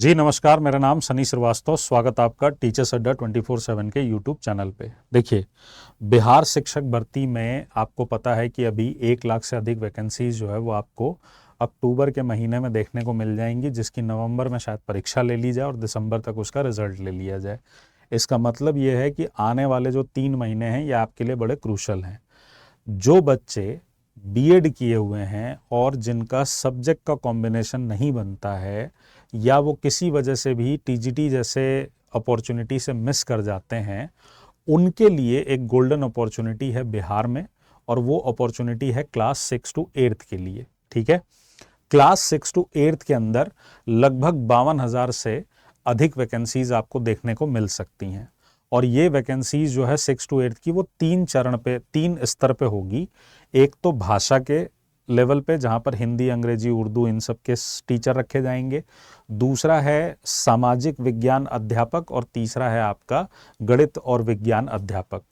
जी नमस्कार, मेरा नाम सनी श्रीवास्तव। स्वागत आपका टीचर्स अड्डा 24/7 के यूट्यूब चैनल पे। देखिए, बिहार शिक्षक भर्ती में आपको पता है कि अभी 1 लाख से अधिक वैकेंसीज जो है वो आपको अक्टूबर के महीने में देखने को मिल जाएंगी, जिसकी नवंबर में शायद परीक्षा ले ली जाए और दिसंबर तक उसका रिजल्ट ले लिया जाए। इसका मतलब ये है कि आने वाले जो 3 महीने हैं ये आपके लिए बड़े क्रूशल हैं। जो बच्चे बीएड किए हुए हैं और जिनका सब्जेक्ट का कॉम्बिनेशन नहीं बनता है या वो किसी वजह से भी टीजीटी जैसे अपॉर्चुनिटी से मिस कर जाते हैं, उनके लिए एक गोल्डन अपॉर्चुनिटी है बिहार में, और वो अपॉर्चुनिटी है क्लास 6 to 8 के लिए। ठीक है, क्लास 6 to 8 के अंदर लगभग 52,000 से अधिक वैकेंसीज आपको देखने को मिल सकती हैं। और ये वैकेंसीज जो है 6 to 8 की वो 3 स्तर पे होगी। एक तो भाषा के लेवल पे, जहाँ पर हिंदी, अंग्रेजी, उर्दू इन सब के टीचर रखे जाएंगे। दूसरा है सामाजिक विज्ञान अध्यापक और तीसरा है आपका गणित और विज्ञान अध्यापक।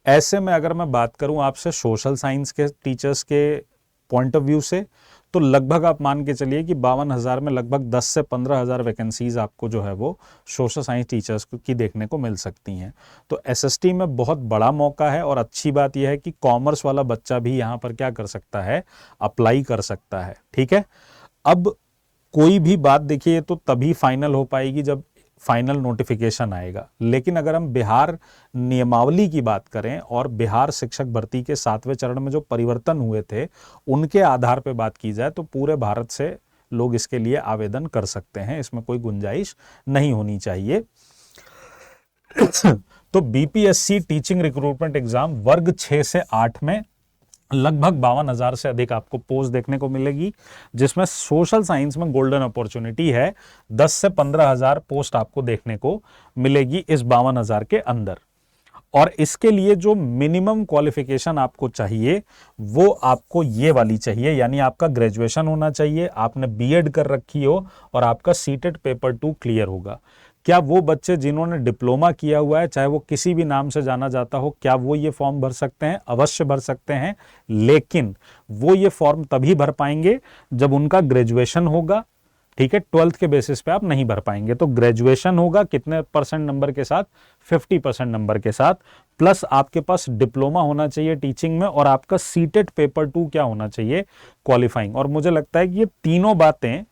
ऐसे में अगर मैं बात करूं आपसे सोशल साइंस के टीचर्स के पॉइंट ऑफ व्यू से, तो लगभग आप मान के चलिए कि 52,000 में लगभग 10 से 15,000 वैकेंसीज आपको जो है वो सोशल साइंस टीचर्स की देखने को मिल सकती हैं। तो एसएसटी में बहुत बड़ा मौका है, और अच्छी बात यह है कि कॉमर्स वाला बच्चा भी यहाँ पर क्या कर सकता है, अप्लाई कर सकता है। ठीक है, अब कोई भी बात देखिए तो तभी फाइनल हो पाएगी जब फाइनल नोटिफिकेशन आएगा। लेकिन अगर हम बिहार नियमावली की बात करें और बिहार शिक्षक भर्ती के 7वें चरण में जो परिवर्तन हुए थे उनके आधार पर बात की जाए, तो पूरे भारत से लोग इसके लिए आवेदन कर सकते हैं, इसमें कोई गुंजाइश नहीं होनी चाहिए। तो बीपीएससी टीचिंग रिक्रूटमेंट एग्जाम वर्ग 6 से 8 में लगभग 52,000 से अधिक आपको पोस्ट देखने को मिलेगी, जिसमें सोशल साइंस में गोल्डन अपॉर्चुनिटी है। 10 से 15,000 पोस्ट आपको देखने को मिलेगी इस 52,000 के अंदर। और इसके लिए जो मिनिमम क्वालिफिकेशन आपको चाहिए वो आपको ये वाली चाहिए, यानी आपका ग्रेजुएशन होना चाहिए, आपने बीएड कर रखी हो और आपका सीटेट पेपर 2 क्लियर होगा। क्या वो बच्चे जिन्होंने डिप्लोमा किया हुआ है, चाहे वो किसी भी नाम से जाना जाता हो, क्या वो ये फॉर्म भर सकते हैं? अवश्य भर सकते हैं, लेकिन वो ये फॉर्म तभी भर पाएंगे जब उनका ग्रेजुएशन होगा। ठीक है, 12th के बेसिस पे आप नहीं भर पाएंगे। तो ग्रेजुएशन होगा कितने परसेंट नंबर के साथ? 50% नंबर के साथ, प्लस आपके पास डिप्लोमा होना चाहिए टीचिंग में, और आपका सीटेट पेपर 2 क्या होना चाहिए? क्वालिफाइंग। और मुझे लगता है कि ये तीनों बातें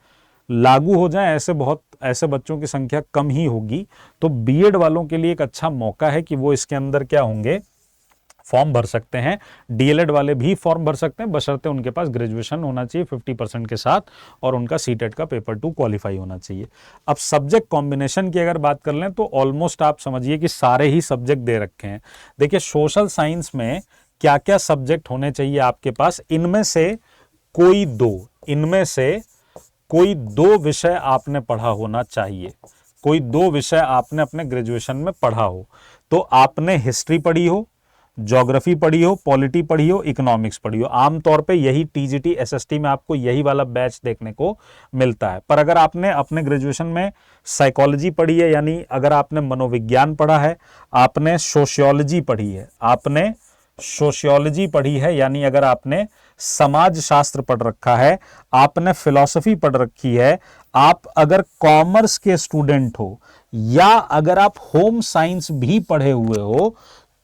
लागू हो जाएं, ऐसे बच्चों की संख्या कम ही होगी। तो बीएड वालों के लिए एक अच्छा मौका है कि वो इसके अंदर क्या होंगे, फॉर्म भर सकते हैं। डीएलएड वाले भी फॉर्म भर सकते हैं, बशर्ते उनके पास ग्रेजुएशन होना चाहिए 50% के साथ और उनका सीटेट का पेपर 2 क्वालिफाई होना चाहिए। अब सब्जेक्ट कॉम्बिनेशन की अगर बात कर लें तो ऑलमोस्ट आप समझिए कि सारे ही सब्जेक्ट दे रखे हैं। देखिए, सोशल साइंस में क्या क्या सब्जेक्ट होने चाहिए आपके पास, इनमें से कोई दो विषय आपने पढ़ा होना चाहिए। कोई दो विषय आपने अपने ग्रेजुएशन में पढ़ा हो। तो आपने हिस्ट्री पढ़ी हो, ज्योग्राफी पढ़ी हो, पॉलिटी पढ़ी हो, इकोनॉमिक्स पढ़ी हो। आमतौर पे यही टीजीटी एसएसटी में आपको यही वाला बैच देखने को मिलता है। पर अगर आपने अपने ग्रेजुएशन में साइकोलॉजी पढ़ी है, यानी अगर आपने मनोविज्ञान पढ़ा है, आपने सोशियोलॉजी पढ़ी है, यानी अगर आपने समाज शास्त्र पढ़ रखा है, आपने फिलॉसफी पढ़ रखी है, आप अगर कॉमर्स के स्टूडेंट हो, या अगर आप होम साइंस भी पढ़े हुए हो,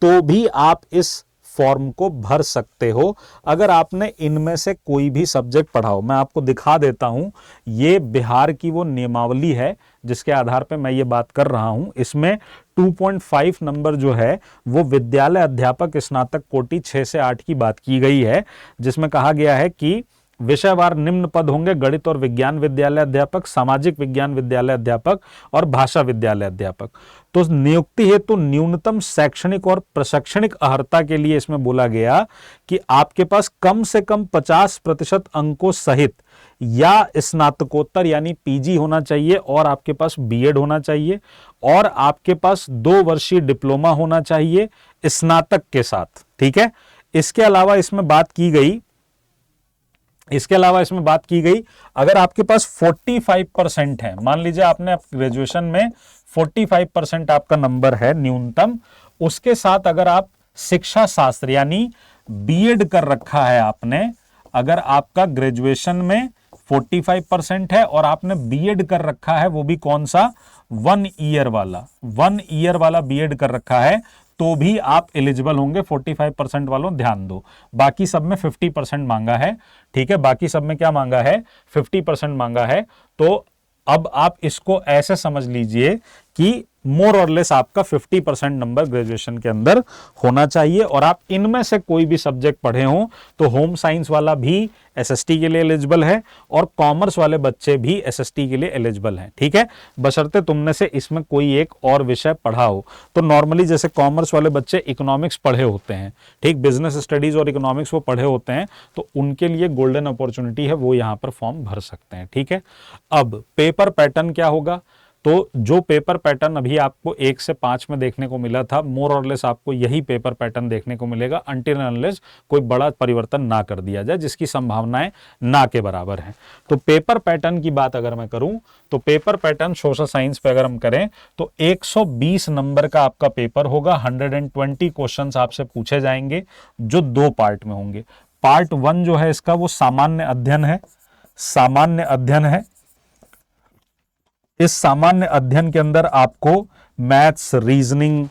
तो भी आप इस फॉर्म को भर सकते हो, अगर आपने इनमें से कोई भी सब्जेक्ट पढ़ा हो। मैं आपको दिखा देता हूं, ये बिहार की वो नियमावली है जिसके आधार पर मैं ये बात कर रहा हूं। इसमें 2.5 नंबर जो है वो विद्यालय अध्यापक स्नातक कोटि 6 से 8 की बात की गई है, जिसमें कहा गया है कि विषयवार निम्न पद होंगे: गणित और विज्ञान विद्यालय अध्यापक, सामाजिक विज्ञान विद्यालय अध्यापक और भाषा विद्यालय अध्यापक। तो नियुक्ति हेतु न्यूनतम शैक्षणिक और प्रशैक्षणिक अर्हता के लिए इसमें बोला गया कि आपके पास कम से कम 50% अंकों सहित या स्नातकोत्तर यानी पीजी होना चाहिए, और आपके पास बीएड होना चाहिए, और आपके पास 2 वर्षीय डिप्लोमा होना चाहिए स्नातक के साथ। ठीक है, इसके अलावा इसमें बात की गई अगर आपके पास 45% है, मान लीजिए आपने ग्रेजुएशन में 45% आपका नंबर है न्यूनतम, उसके साथ अगर आप शिक्षा शास्त्र यानी बीएड कर रखा है आपने, अगर आपका ग्रेजुएशन में 45% है, और आपने बीएड कर रखा है, वो भी कौन सा, 1 ईयर वाला, 1 ईयर वाला बीएड कर रखा है, तो भी आप एलिजिबल होंगे। 45% वालों ध्यान दो, बाकी सब में 50% मांगा है, ठीक है, बाकी सब में क्या मांगा है, 50% मांगा है। तो अब आप इसको ऐसे समझ लीजिए कि मोर और लेस आपका 50% नंबर ग्रेजुएशन के अंदर होना चाहिए, और आप इनमें से कोई भी सब्जेक्ट पढ़े हो तो होम साइंस वाला भी एसएसटी के लिए एलिजिबल है, और कॉमर्स वाले बच्चे भी एसएसटी के लिए एलिजिबल हैं, ठीक है, बशर्ते तुमने से इसमें कोई एक और विषय पढ़ा हो। तो नॉर्मली जैसे कॉमर्स वाले बच्चे इकोनॉमिक्स पढ़े होते हैं, ठीक, बिजनेस स्टडीज और इकोनॉमिक्स वो पढ़े होते हैं, तो उनके लिए गोल्डन अपॉर्चुनिटी है, वो यहां पर फॉर्म भर सकते हैं, ठीक है। अब पेपर पैटर्न क्या होगा, तो जो पेपर पैटर्न अभी आपको 1 से 5 में देखने को मिला था, मोर और लेस आपको यही पेपर पैटर्न देखने को मिलेगा, अनटिल अनलेस कोई बड़ा परिवर्तन ना कर दिया जाए, जिसकी संभावनाएं ना के बराबर हैं। तो पेपर पैटर्न की बात अगर मैं करूं, तो पेपर पैटर्न सोशल साइंस पे अगर हम करें तो 120 नंबर का आपका पेपर होगा, 120 क्वेश्चंस आपसे पूछे जाएंगे, जो 2 पार्ट में होंगे। पार्ट 1 जो है इसका वो सामान्य अध्ययन है, सामान्य अध्ययन है। इस सामान्य अध्ययन के अंदर आपको maths, reasoning,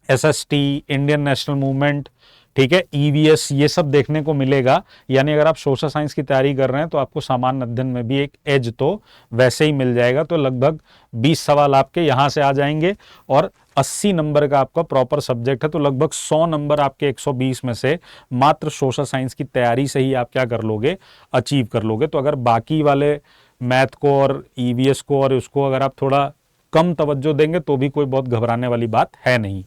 SST, Indian national movement, ठीक है, ईवीएस, ये सब देखने को मिलेगा। यानी अगर आप सोशल साइंस की तैयारी कर रहे हैं तो आपको सामान्य अध्ययन में भी एक एज तो वैसे ही मिल जाएगा। तो लगभग 20 सवाल आपके यहां से आ जाएंगे, और 80 नंबर का आपका प्रॉपर सब्जेक्ट है, तो लगभग 100 नंबर आपके 120 में से मात्र सोशल साइंस की तैयारी से ही आप क्या कर लोगे, अचीव कर लोगे। तो अगर बाकी वाले मैथ को और ईवीएस को और उसको अगर आप थोड़ा कम तवज्जो देंगे तो भी कोई बहुत घबराने वाली बात है नहीं।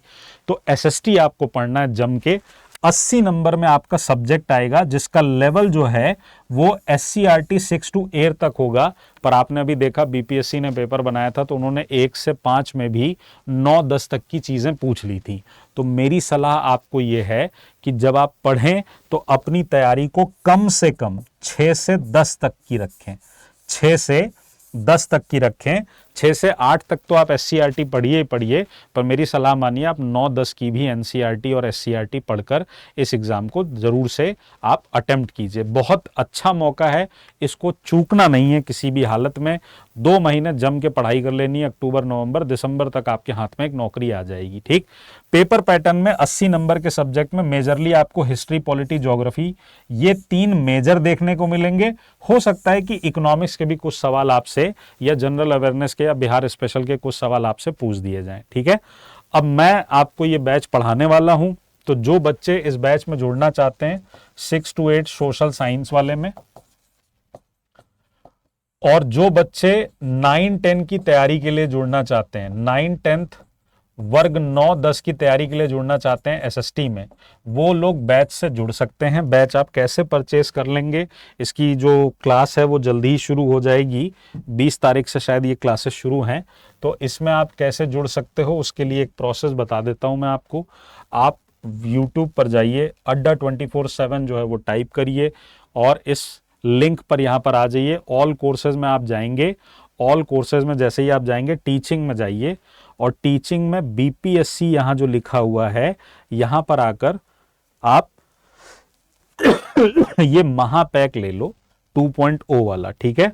तो एसएसटी आपको पढ़ना है जम के। 80 नंबर में आपका सब्जेक्ट आएगा जिसका लेवल जो है वो एससीईआरटी 6 to 8 तक होगा। पर आपने अभी देखा बीपीएससी ने पेपर बनाया था तो उन्होंने 1 से 5 में भी 9-10 तक की चीजें पूछ ली थी। तो मेरी सलाह आपको यह है कि जब आप पढ़ें तो अपनी तैयारी को कम से कम 6 से 10 तक की रखें, 6 से 10 तक की रखें। 6 से 8 तक तो आप एससीईआरटी पढ़िए ही पढ़िए, पर मेरी सलाह मानिए आप 9-10 की भी एनसीईआरटी और एससीईआरटी पढ़कर इस एग्जाम को जरूर से आप अटेम्प्ट कीजिए। बहुत अच्छा मौका है, इसको चूकना नहीं है किसी भी हालत में। 2 महीने जम के पढ़ाई कर लेनी है, अक्टूबर, नवंबर, दिसंबर तक आपके हाथ में एक नौकरी आ जाएगी। ठीक, पेपर पैटर्न में 80 नंबर के सब्जेक्ट में मेजरली आपको हिस्ट्री, पॉलिटी, ज्योग्राफी, ये 3 मेजर देखने को मिलेंगे। हो सकता है कि इकोनॉमिक्स के भी कुछ सवाल आपसे या जनरल अवेयरनेस के या बिहार स्पेशल के कुछ सवाल आपसे पूछ दिए जाएं। ठीक है, अब मैं आपको ये बैच पढ़ाने वाला हूं, तो जो बच्चे इस बैच में जुड़ना चाहते हैं 6 to 8 सोशल साइंस वाले में, और जो बच्चे 9-10 की तैयारी के लिए जुड़ना चाहते हैं, 9-10 वर्ग 9-10 की तैयारी के लिए जुड़ना चाहते हैं एसएसटी में, वो लोग बैच से जुड़ सकते हैं। बैच आप कैसे परचेस कर लेंगे, इसकी जो क्लास है वो जल्दी ही शुरू हो जाएगी, 20 तारीख से शायद ये क्लासेस शुरू हैं। तो इसमें आप कैसे जुड़ सकते हो उसके लिए एक प्रोसेस बता देता हूं मैं आपको। आप यूट्यूब पर जाइए, अड्डा 24/7 जो है वो टाइप करिए, और इस लिंक पर यहाँ पर आ जाइए। ऑल कोर्सेज में आप जाएंगे, ऑल कोर्सेज में जैसे ही आप जाएंगे टीचिंग में जाइए, और टीचिंग में बीपीएससी यहां जो लिखा हुआ है यहां पर आकर आप ये महापैक ले लो 2.0 वाला। ठीक है,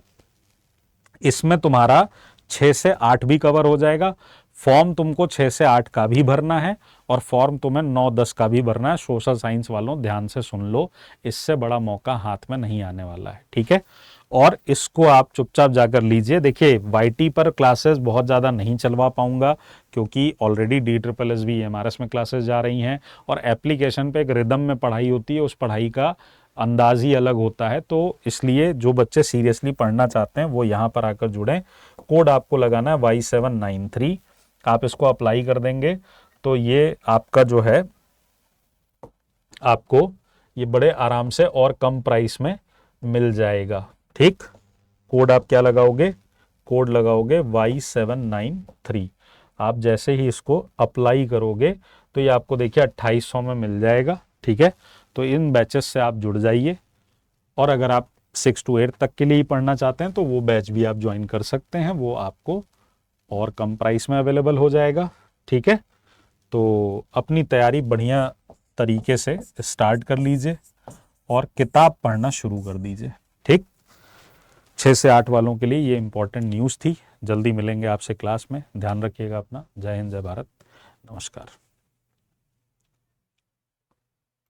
इसमें तुम्हारा 6 से 8 भी कवर हो जाएगा। फॉर्म तुमको 6 से 8 का भी भरना है, और फॉर्म तुम्हें 9-10 का भी भरना है। सोशल साइंस वालों ध्यान से सुन लो, इससे बड़ा मौका हाथ में नहीं आने वाला है। ठीक है, और इसको आप चुपचाप जाकर लीजिए। देखिए वाईटी पर क्लासेस बहुत ज़्यादा नहीं चलवा पाऊंगा, क्योंकि ऑलरेडी DSSB MRS में क्लासेस जा रही हैं, और एप्लीकेशन पे एक रिदम में पढ़ाई होती है, उस पढ़ाई का अंदाज ही अलग होता है। तो इसलिए जो बच्चे सीरियसली पढ़ना चाहते हैं वो यहाँ पर आकर जुड़ें। कोड आपको लगाना है Y793, आप इसको अप्लाई कर देंगे तो ये आपका जो है आपको ये बड़े आराम से और कम प्राइस में मिल जाएगा। ठीक, कोड आप क्या लगाओगे, कोड लगाओगे Y793। आप जैसे ही इसको अप्लाई करोगे तो ये आपको देखिए 2800 में मिल जाएगा। ठीक है, तो इन बैचेस से आप जुड़ जाइए, और अगर आप 6 to 8 तक के लिए ही पढ़ना चाहते हैं तो वो बैच भी आप ज्वाइन कर सकते हैं, वो आपको और कम प्राइस में अवेलेबल हो जाएगा। ठीक है, तो अपनी तैयारी बढ़िया तरीके से स्टार्ट कर लीजिए और किताब पढ़ना शुरू कर दीजिए। ठीक, 6 से 8 वालों के लिए ये इंपॉर्टेंट न्यूज़ थी। जल्दी मिलेंगे आपसे क्लास में। ध्यान रखिएगा अपना। जय हिंद, जय भारत, नमस्कार।